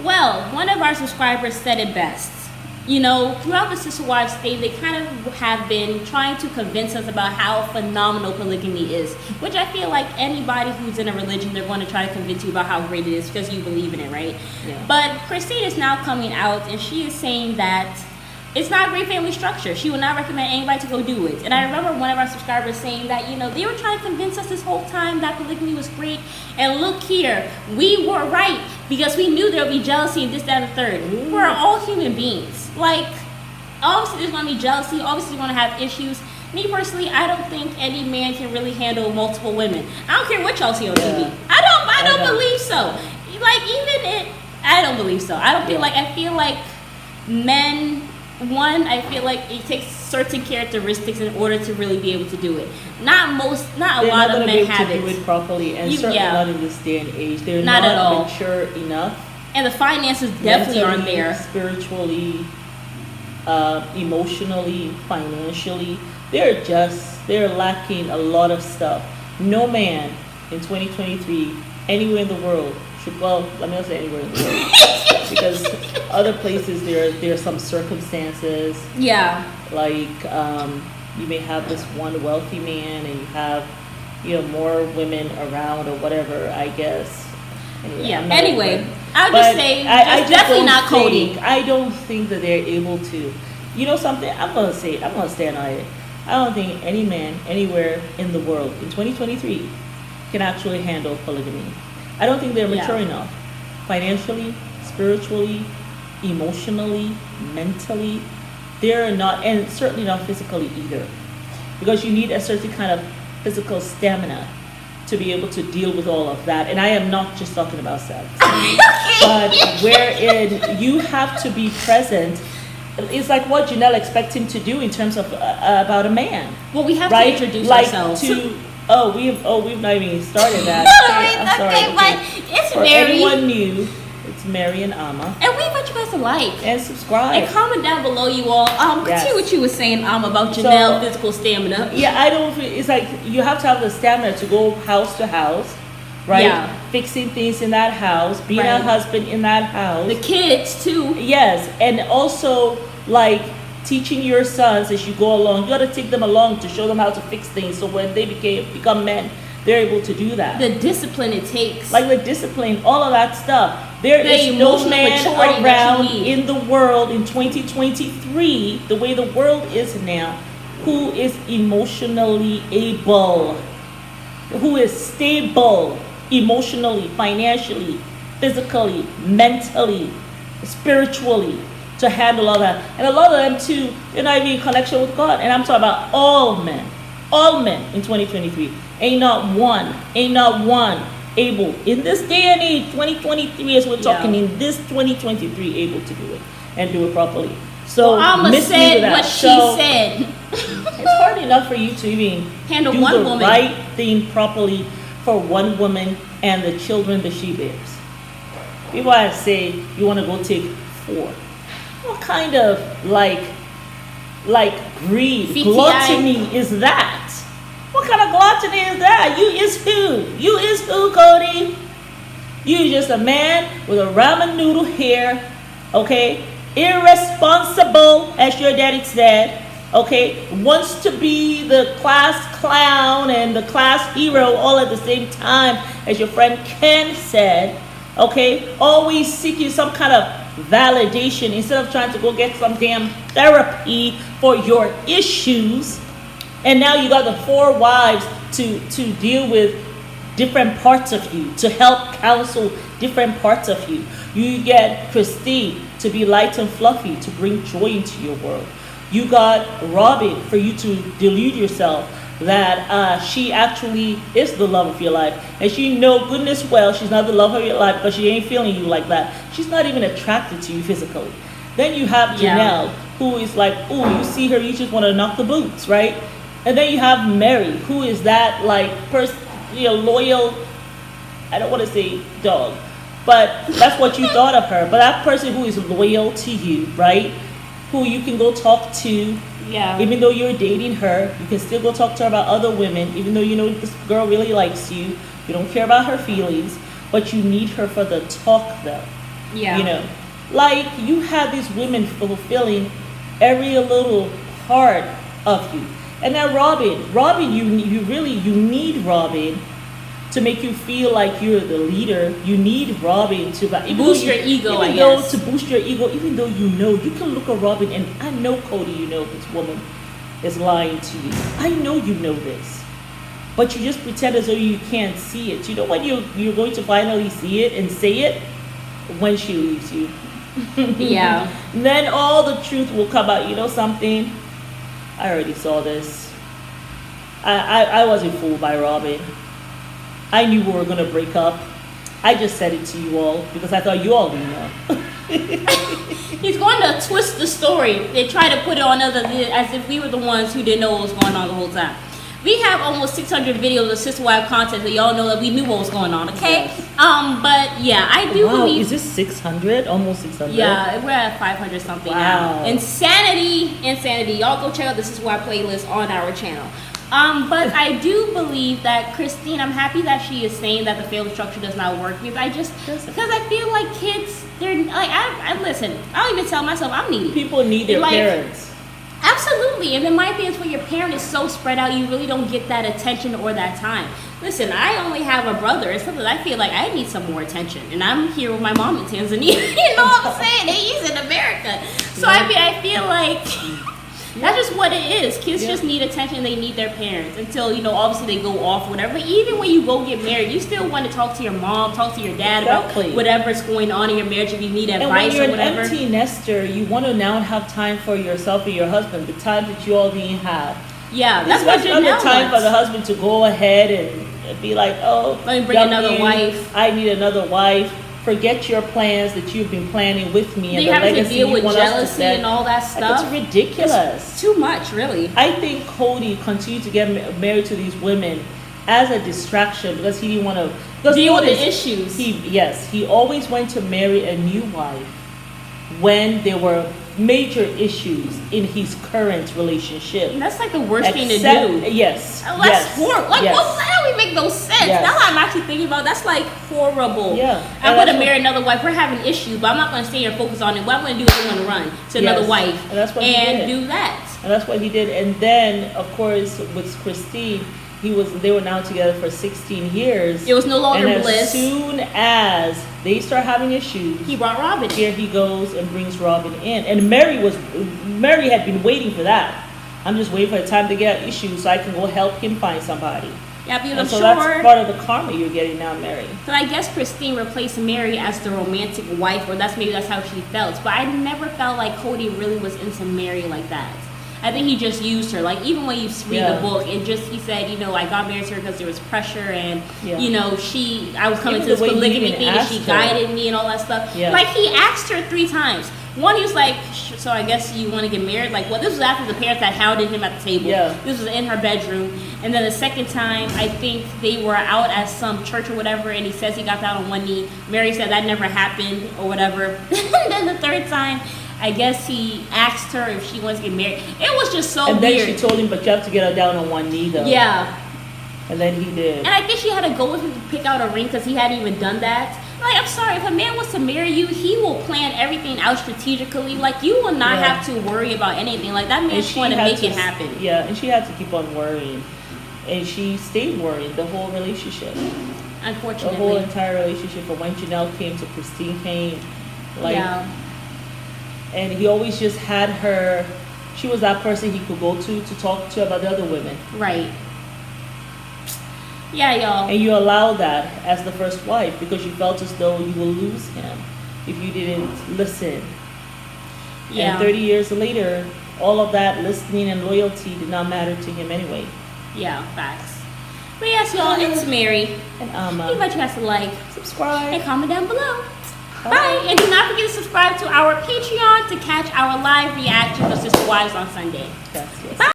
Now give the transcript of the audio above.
Well, one of our subscribers said it best. You know, throughout the Sister Wives thing, they kind of have been trying to convince us about how phenomenal polygamy is, which I feel like anybody who's in a religion, they're going to try to convince you about how great it is because you believe in it, right? Yeah. But Christine is now coming out and she is saying that it's not a great family structure. She would not recommend anybody to go do it. And I remember one of our subscribers saying that, you know, they were trying to convince us this whole time that polygamy was great. And look here, we were right because we knew there would be jealousy and this, that, and the third. Ooh. We're all human beings. Like, obviously there's going to be jealousy. Obviously you're going to have issues. Me personally, I don't think any man can really handle multiple women. I don't care what y'all see on TV. I don't believe so. Like, I don't believe so. I don't feel like, I feel like men... One, I feel like it takes certain characteristics in order to really be able to do it. Not a lot of men have it. They're not going to be able to do it properly, and certainly not in this day and age. They're not at all mature enough. And the finances definitely aren't there. Spiritually, emotionally, financially, they're lacking a lot of stuff. No man in 2023 anywhere in the world should, well, let me not say anywhere in the world. Because other places there are some circumstances. Yeah. Like you may have this one wealthy man and you have, you know, more women around or whatever, I guess. Anyway, I'll just say it's definitely not Cody. I don't think that they're able to. You know something? I'm gonna stand on it. I don't think any man anywhere in the world in 2023 can actually handle polygamy. I don't think they're mature enough financially, spiritually, emotionally, mentally. They're not, and certainly not physically either, because you need a certain kind of physical stamina to be able to deal with all of that. And I am not just talking about sex, but wherein you have to be present. It's like what Janelle expects him to do in terms of about a man. Well, we have to introduce ourselves. We've not even started that. I'm sorry. But it's For Mary. anyone new, it's Mary and Amma. And we want you guys to like and subscribe and comment down below, you all. See what you were saying, about Janelle physical stamina. Yeah, I don't. It's like you have to have the stamina to go house to house, right? Yeah. Fixing things in that house, being a husband in that house. The kids too. Yes, and also like teaching your sons as you go along. You got to take them along to show them how to fix things. So when they become men, they're able to do that. The discipline it takes. Like the discipline, all of that stuff. There is no man around in the world in 2023, the way the world is now, who is emotionally able, who is stable emotionally, financially, physically, mentally, spiritually, to handle all that. And a lot of them too, they're not even in connection with God. And I'm talking about all men in 2023. Ain't not one able in this day and age, 2023, as we're talking in this 2023, able to do it and do it properly. So Alma said what she said. It's hard enough for you to even handle do one the woman right thing properly for one woman and the children that she bears. People I say you want to go take 4. What kind of like greed, VTI. gluttony is that? What kind of gluttony is that? You is who, Cody? You just a man with a ramen noodle hair, okay? Irresponsible, as your daddy said, okay? Wants to be the class clown and the class hero all at the same time, as your friend Ken said, okay? Always seeking some kind of validation instead of trying to go get some damn therapy for your issues. And now you got the 4 wives to deal with different parts of you, to help counsel different parts of you. You get Christine to be light and fluffy, to bring joy into your world. You got Robin for you to delude yourself that she actually is the love of your life. And she know goodness well she's not the love of your life because she ain't feeling you like that. She's not even attracted to you physically. Then you have Janelle, who is like, ooh, you see her, you just want to knock the boots, right? And then you have Mary, who is that like loyal, I don't want to say dog, but that's what you thought of her. But that person who is loyal to you, right? Who you can go talk to. Yeah. Even though you're dating her, you can still go talk to her about other women, even though you know this girl really likes you. You don't care about her feelings, but you need her for the talk though. Yeah. You know, like you have these women fulfilling every little part of you. And then Robin, you need Robin to make you feel like you're the leader. You need Robin to boost your ego, I guess. To boost your ego, even though you can look at Robin, and I know, Cody, this woman is lying to you. I know you know this, but you just pretend as though you can't see it. You know when you're going to finally see it and say it? When she leaves you. Yeah. And then all the truth will come out. You know something? I already saw this. I wasn't fooled by Robin. I knew we were going to break up. I just said it to you all because I thought you all knew now. He's going to twist the story. They try to put it on us as if we were the ones who didn't know what was going on the whole time. We have almost 600 videos of Sister Wife content, so y'all know that we knew what was going on, okay? Yes. But yeah, I do believe. Is this 600? Almost 600? Yeah, we're at 500 something now. Insanity. Y'all go check out the Sister Wife playlist on our channel. But I do believe that Christine, I'm happy that she is saying that the family structure does not work because I feel like kids, they're like, I listen, I don't even tell myself I'm needy. People need their parents. Absolutely. And in my opinion, when your parent is so spread out, you really don't get that attention or that time. Listen, I only have a brother. It's something I feel like I need some more attention. And I'm here with my mom in Tanzania. You know what I'm saying? He's in America. So I feel like that's just what it is. Kids just need attention. They need their parents until, obviously they go off or whatever. But even when you go get married, you still want to talk to your mom, talk to your dad about whatever's going on in your marriage. If you need advice or whatever. And when you're an empty nester, you want to now have time for yourself and your husband. The time that you all didn't have. Yeah, that's what you're now time for the husband to go ahead and be like, oh, let me bring another wife. I need another wife. Forget your plans that you've been planning with me and the legacy to deal with jealousy and all that stuff. It's ridiculous. It's too much, really. I think Cody continued to get married to these women as a distraction because he didn't want to deal with the issues. He always went to marry a new wife when there were major issues in his current relationship. And that's like the worst thing to do. Yes. That's horrible. Like, that would make no sense. Yes. Now I'm actually thinking about that's like horrible. Yeah. I'm going to marry another wife. We're having issues, but I'm not going to stay here and focus on it. What I'm going to do is I'm going to run to another wife and that's what he did. Do that. And that's what he did. And then, of course, with Christine, they were now together for 16 years. It was no longer bliss. As soon as they start having issues, he brought Robin. Here he goes and brings Robin in. And Mary had been waiting for that. I'm just waiting for the time to get issues so I can go help him find somebody. Yeah, because I'm so sure that's part of the karma you're getting now, Mary. So I guess Christine replaced Mary as the romantic wife, or that's how she felt. But I never felt like Cody really was into Mary like that. I think he just used her. Like, even when you read the book, he said, I got married to her because there was pressure and, I was coming to this polygamy thing and she guided me and all that stuff. Yeah. Like, he asked her 3 times. One, he was like, so I guess you want to get married? Like, this was after the parents had hounded him at the table. Yeah. This was in her bedroom. And then the second time, I think they were out at some church or whatever, and he says he got down on one knee. Mary said that never happened or whatever. And then the third time, I guess he asked her if she wants to get married. It was just so weird. And then she told him, but you have to get her down on one knee, though. Yeah. And then he did. And I think she had to go with him to pick out a ring because he hadn't even done that. Like, I'm sorry, if a man wants to marry you, he will plan everything out strategically. Like, you will not have to worry about anything. Like, that man's going to make it happen. Yeah, and she had to keep on worrying. And she stayed worrying the whole relationship. Unfortunately. The whole entire relationship. But when Janelle came to Christine came, and he always just had her, she was that person he could go to talk to about the other women. Right. Yeah, y'all. And you allowed that as the first wife because you felt as though you will lose him if you didn't listen. Yeah. And 30 years later, all of that listening and loyalty did not matter to him anyway. Yeah, facts. But yes, y'all, it's Mary. And Amma. You guys have to like, subscribe, and comment down below. Bye. And do not forget to subscribe to our Patreon to catch our live reactions of Sister Wives on Sunday. Yes. Bye.